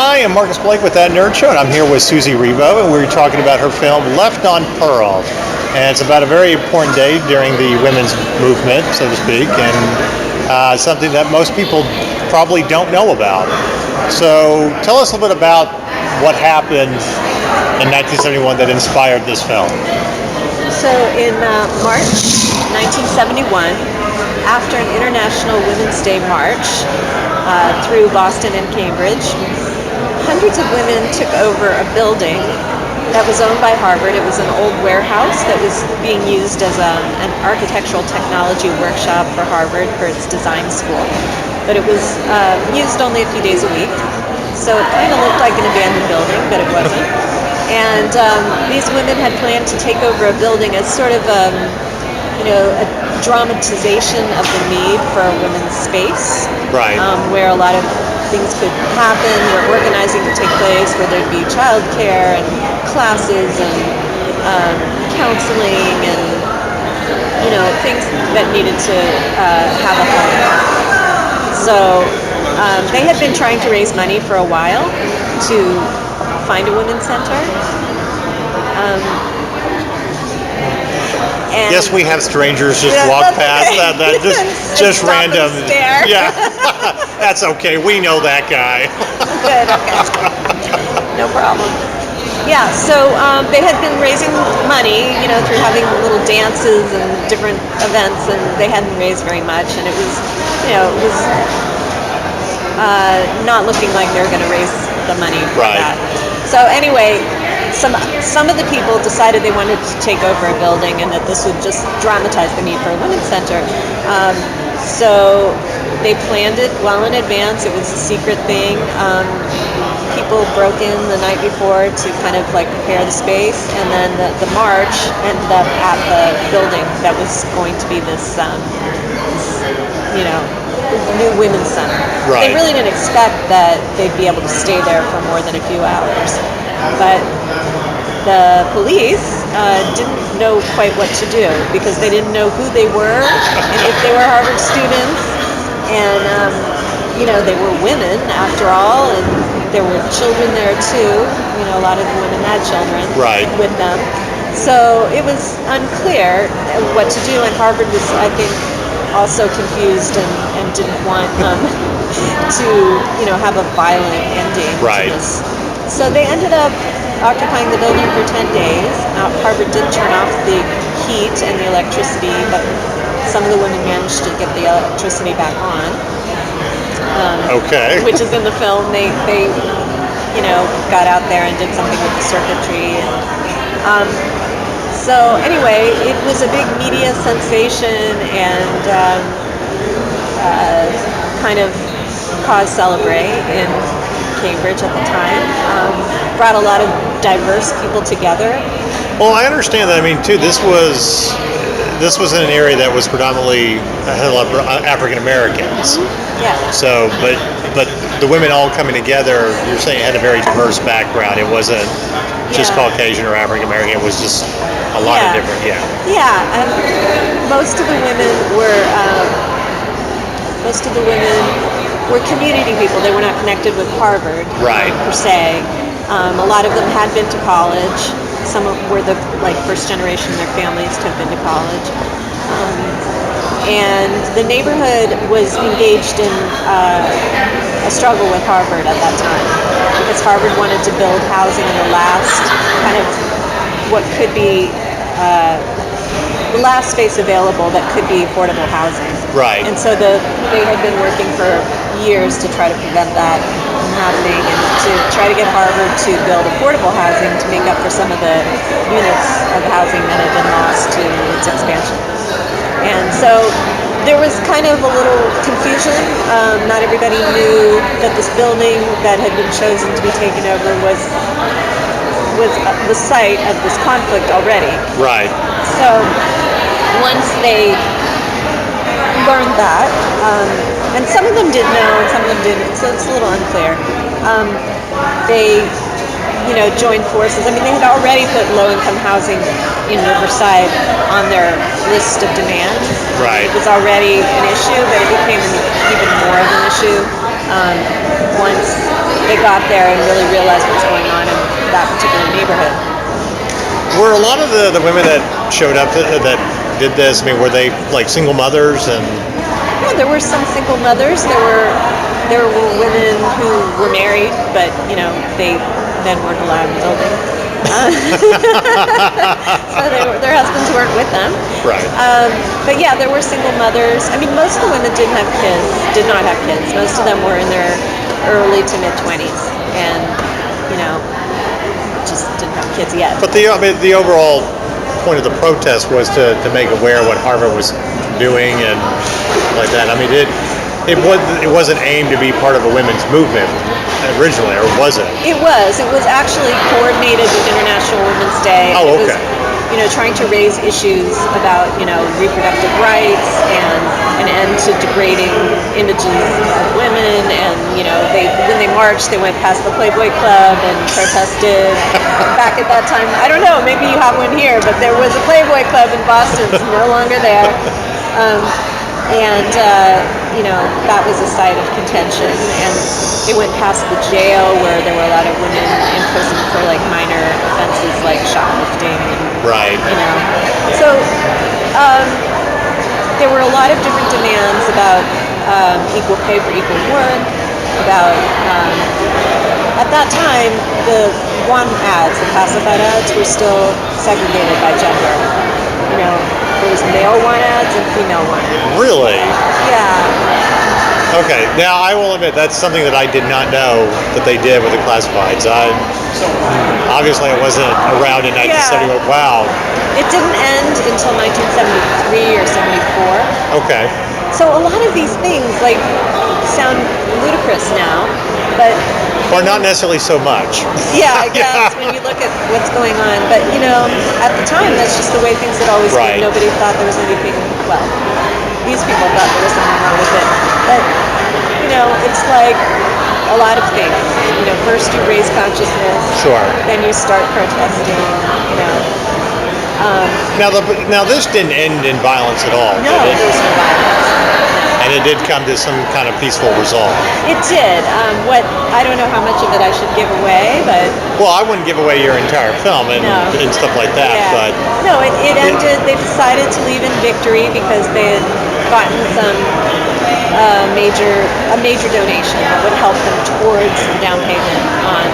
Hi, I'm Marcus Blake with That Nerd Show, and I'm here with Susan Rivo, and we're talking about her film Left on Pearl. And it's about a very important day during the women's movement, so to speak, and something that most people probably don't know about. So tell us a little bit about what happened in 1971 that inspired this film. So in March 1971, after an International Women's Day march through Boston and Cambridge, hundreds of women took over a building that was owned by Harvard. It was an old warehouse that was being used as an architectural technology workshop for Harvard for its design school. But it was used only a few days a week, so it kind of looked like an abandoned building, but it wasn't. And these women had planned to take over a building as sort of a dramatization of the need for a women's space, right? Where a lot of things could happen, where organizing could take place, where there'd be childcare and classes and counseling and things that needed to have a home. So they had been trying to raise money for a while to find a women's center. And yes, we have strangers just walk past okay. that just random. Stare. Yeah, that's okay. We know that guy. Good. Okay. No problem. Yeah. So they had been raising money, through having little dances and different events, and they hadn't raised very much, and it was not looking like they were going to raise the money for that. So anyway. Some of the people decided they wanted to take over a building and that this would just dramatize the need for a women's center. So they planned it well in advance. It was a secret thing. People broke in the night before to kind of like prepare the space, and then the march ended up at the building that was going to be this new women's center. Right. They really didn't expect that they'd be able to stay there for more than a few hours. But the police didn't know quite what to do because they didn't know who they were and if they were Harvard students. And, they were women after all, and there were children there too. A lot of the women had children with them. So it was unclear what to do, and Harvard was, I think, also confused and didn't want to, have a violent ending to this. So they ended up occupying the building for 10 days. Harvard did turn off the heat and the electricity, but some of the women managed to get the electricity back on. Which is in the film. They got out there and did something with the circuitry. So anyway, it was a big media sensation and kind of cause celebrate in Cambridge at the time. Brought a lot of diverse people together. Well, I understand that. I mean, too, this was in an area that was predominantly African Americans. Mm-hmm. Yeah. So, but the women all coming together, you're saying, had a very diverse background. It wasn't just Caucasian or African American. It was just a lot of different. Yeah. Yeah, and most of the women were community people. They were not connected with Harvard per se. A lot of them had been to college. Some were the first generation in their families to have been to college. And the neighborhood was engaged in a struggle with Harvard at that time because Harvard wanted to build housing in the last kind of what could be the last space available that could be affordable housing. Right. And so they had been working for years to try to prevent that from happening and to try to get Harvard to build affordable housing to make up for some of the units of housing that had been lost to its expansion. And so there was kind of a little confusion. Not everybody knew that this building that had been chosen to be taken over was the site of this conflict already. Right. So once they learned that, and some of them did know and some of them didn't, so it's a little unclear. They, joined forces. I mean, they had already put low-income housing in Riverside on their list of demands. Right. It was already an issue, but it became even more of an issue once they got there and really realized what was going on in that particular neighborhood. Were a lot of the women that showed up that did this, I mean, were they like single mothers and? Yeah, there were some single mothers. There were women who were married, but they then weren't allowed in the building. So their husbands weren't with them. Right. But yeah, there were single mothers. I mean, most of the women did not have kids. Most of them were in their early to mid 20s, and just didn't have kids yet. But the overall point of the protest was to make aware what Harvard was doing and like that. I mean, it wasn't aimed to be part of a women's movement originally, or was it? It was actually coordinated with International Women's Day. Oh, okay. It was, trying to raise issues about reproductive rights and an end to degrading images of women. And when they marched, they went past the Playboy Club and protested. Back at that time, I don't know, maybe you have one here, but there was a Playboy Club in Boston. It's no longer there. That was a site of contention, and they went past the jail where there were a lot of women in prison for like minor offenses like shoplifting. Right. So there were a lot of different demands about equal pay for equal work, about at that time the want ads, the classified ads, were still segregated by gender. There was male want ads and female want ads. Really? Yeah. Okay. Now I will admit that's something that I did not know that they did with the classifieds. Obviously I wasn't around in 1971. Yeah. Wow. It didn't end until 1973 or 74. Okay. So a lot of these things sound ludicrous now, but Or not necessarily so much. yeah, I guess when you look at what's going on. But at the time, that's just the way things had always Right. been. Nobody thought there was anything. Well, these people thought there was something wrong with it. But it's like a lot of things. First you raise consciousness. Sure. Then you start protesting. Now this didn't end in violence at all, No, did it? there was no violence. And it did come to some kind of peaceful resolve. It did. I don't know how much of it I should give away, but Well, I wouldn't give away your entire film and stuff like that, yeah. but No, it ended. They decided to leave in victory because they had gotten some major donation that would help them towards the down payment on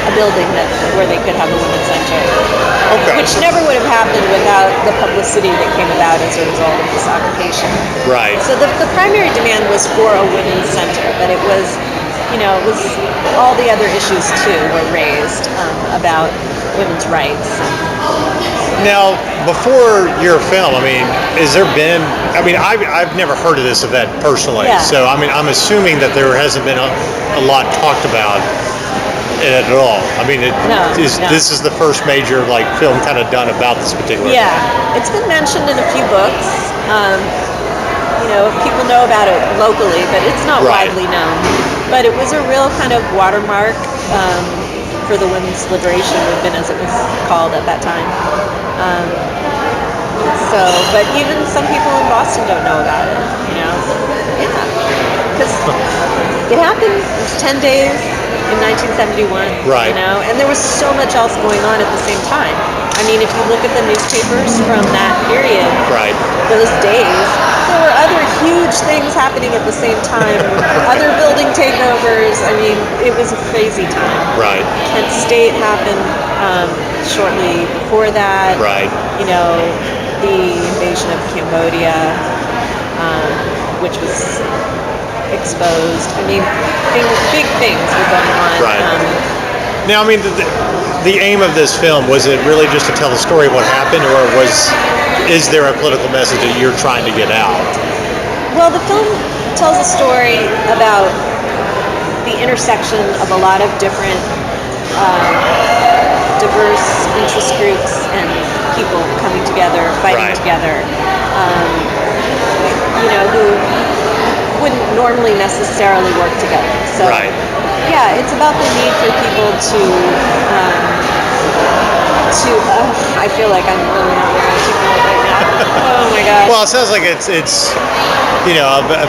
a building where they could have a women's center. Okay. Which never would have happened without the publicity that came about as a result of this occupation. right. So the primary demand was for a women's center, but it was all the other issues too were raised about women's rights. Now, before your film, I've never heard of this event personally, Yeah. so I'm assuming that there hasn't been a lot talked about it at all. No. This is the first major film kind of done about this particular Yeah, it's been mentioned in a few books. People know about it locally, but it's not Right. widely known. But it was a real kind of watermark for the women's liberation movement, as it was called at that time. But even some people in Boston don't know about it. Because it happened. It was 10 days in 1971. Right. And there was so much else going on at the same time. If you look at the newspapers from that period, Right. those days, there were other huge things happening at the same time. Other building takeovers. It was a crazy time. Right. Kent State happened shortly before that. Right. The invasion of Cambodia, which was exposed. Big things were going on. Right. Now, the aim of this film, was it really just to tell the story of what happened, or is there a political message that you're trying to get out? Well, the film tells a story about the intersection of a lot of different diverse interest groups and people coming together, fighting Right. together, who wouldn't normally necessarily work together. So, Right. yeah, it's about the need for people to I feel like I'm really not articulating right now. Oh my gosh. Well, it sounds like it's a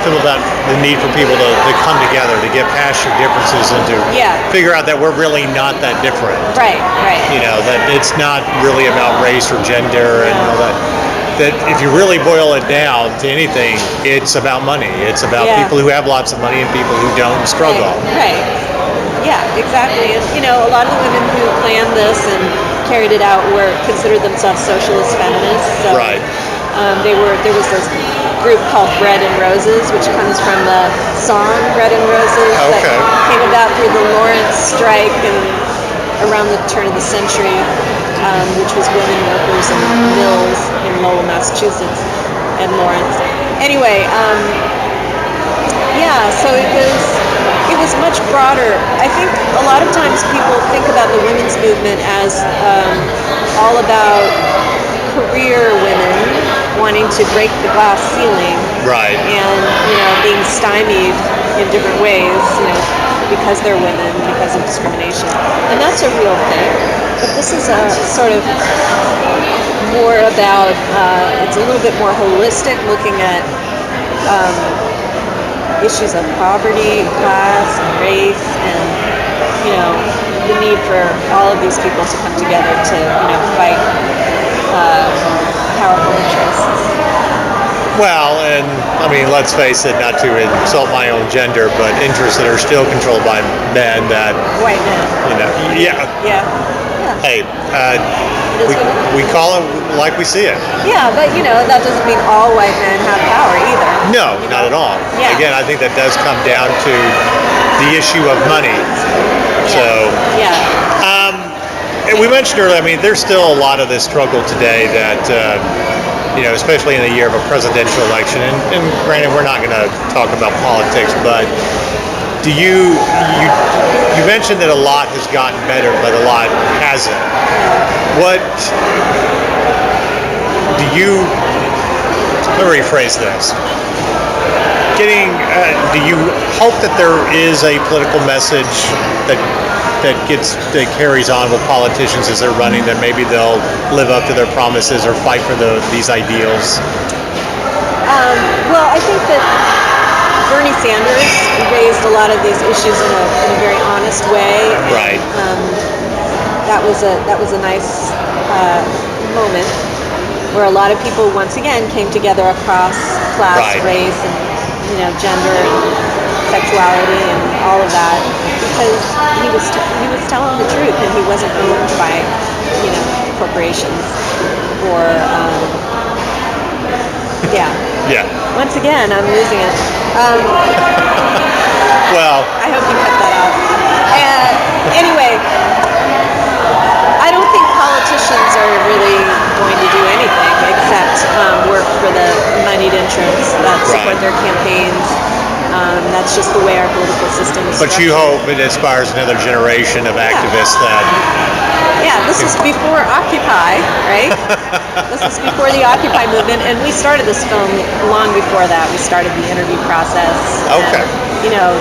film about the need for people to come together, to get past your differences, and to Yeah. figure out that we're really not that different. Right. That it's not really about race or gender and No. all that. That if you really boil it down to anything, it's about money. It's about Yeah. people who have lots of money and people who don't and struggle. Right. Yeah, exactly. And a lot of the women who planned this and carried it out were considered themselves socialist feminists. So, Right. There was this group called Bread and Roses, which comes from the song Bread and Roses Okay. that came about through the Lawrence strike and around the turn of the century, which was women workers in mills in Lowell, Massachusetts, and Lawrence. Anyway, yeah, so it was much broader. I think a lot of times people think about the women's movement as all about career women wanting to break the glass ceiling, Right. and being stymied in different ways, because they're women, because of discrimination, and that's a real thing. But this is a sort of more about it's a little bit more holistic, looking at issues of poverty, class, and race, and the need for all of these people to come together to fight powerful interests. Well, and I mean, let's face it, not to insult my own gender, but interests that are still controlled by men that, White men. yeah. Yeah. Hey, It is what it is. we call it like we see it. Yeah, but that doesn't mean all white men have power either. No, not at all. Yeah. Again, I think that does come down to the issue of money. So, Yeah. and we mentioned earlier, I mean, there's still a lot of this struggle today that, especially in the year of a presidential election, and granted, we're not going to talk about politics, but do you mentioned that a lot has gotten better, but a lot hasn't. What do you, let me rephrase this. Do you hope that there is a political message that carries on with politicians as they're running, that maybe they'll live up to their promises or fight for these ideals? Well, I think that Bernie Sanders raised a lot of these issues in a very honest way. And, Right. that was a nice moment where a lot of people once again came together across class, Right. race, and gender and sexuality and all of that, because he was telling the truth, and he wasn't owned by corporations or yeah. Yeah. Once again, I'm losing it. Well, I hope you cut that out. Anyway, I don't think politicians are really going to do anything except work for the moneyed interests that support Right. their campaigns. That's just the way our political system is but you structured. hope it inspires another generation of activists that. Yeah, this is before Occupy, right? This is before the Occupy movement, and we started this film long before that. We started the interview process. Okay. And,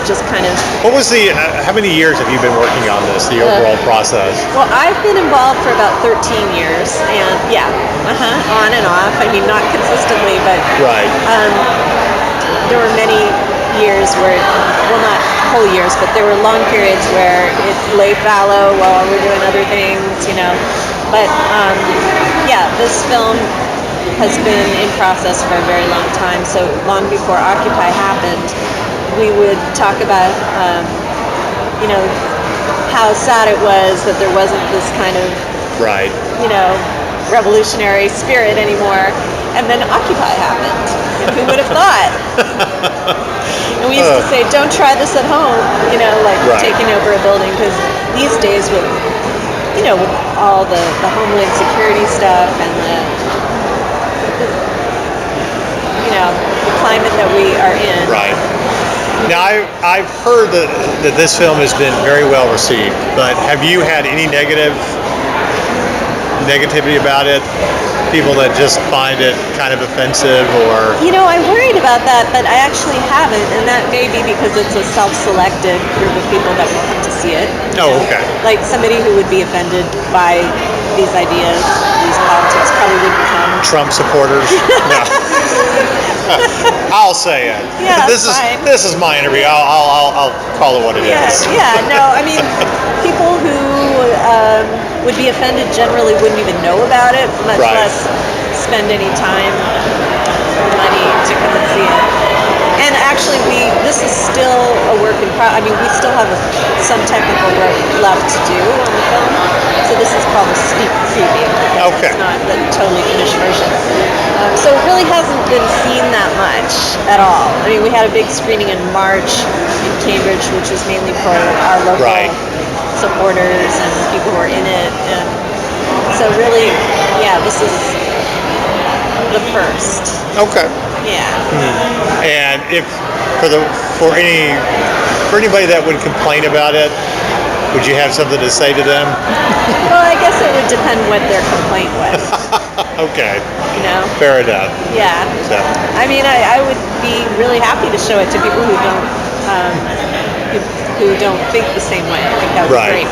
just kind of. What was how many years have you been working on this, the overall process? Well, I've been involved for about 13 years, and on and off. I mean, not consistently, but Right. there were many years where, well, not whole years, but there were long periods where it lay fallow while we're doing other things, But this film has been in process for a very long time. So long before Occupy happened, we would talk about, how sad it was that there wasn't this kind of, Right. revolutionary spirit anymore. And then Occupy happened. And who would have thought? And we used to say, don't try this at home, Right. taking over a building, because these days with all the Homeland Security stuff and the climate that we are in. Right. Now, I've heard that this film has been very well received, but have you had any negativity about it? People that just find it kind of offensive, or I worried about that, but I actually haven't, and that may be because it's a self-selected group of people that will come to see it. Oh, okay. Like somebody who would be offended by these ideas, these politics probably wouldn't come. Trump supporters. No. I'll say it. Yeah, this fine. is my interview. I'll call it what it Yeah, is. yeah, no, I mean, people who would be offended generally wouldn't even know about it, much Right. less spend any time or money to come and see it. And actually, this is still a work in progress. I mean, we still have some technical work left to do on the film, so this is called a sneak preview. Okay. It's not the totally finished version. So it really hasn't been seen that much at all. I mean, we had a big screening in March in Cambridge, which was mainly for our local Right. supporters and people who are in it. And so really, yeah, this is the first. Okay. Yeah. And if for anybody that would complain about it, would you have something to say to them? Well, I guess it would depend what their complaint was. Okay. You know? Fair enough. Yeah. So, I mean, I would be really happy to show it to people who don't think the same way. I think that would be Right. great.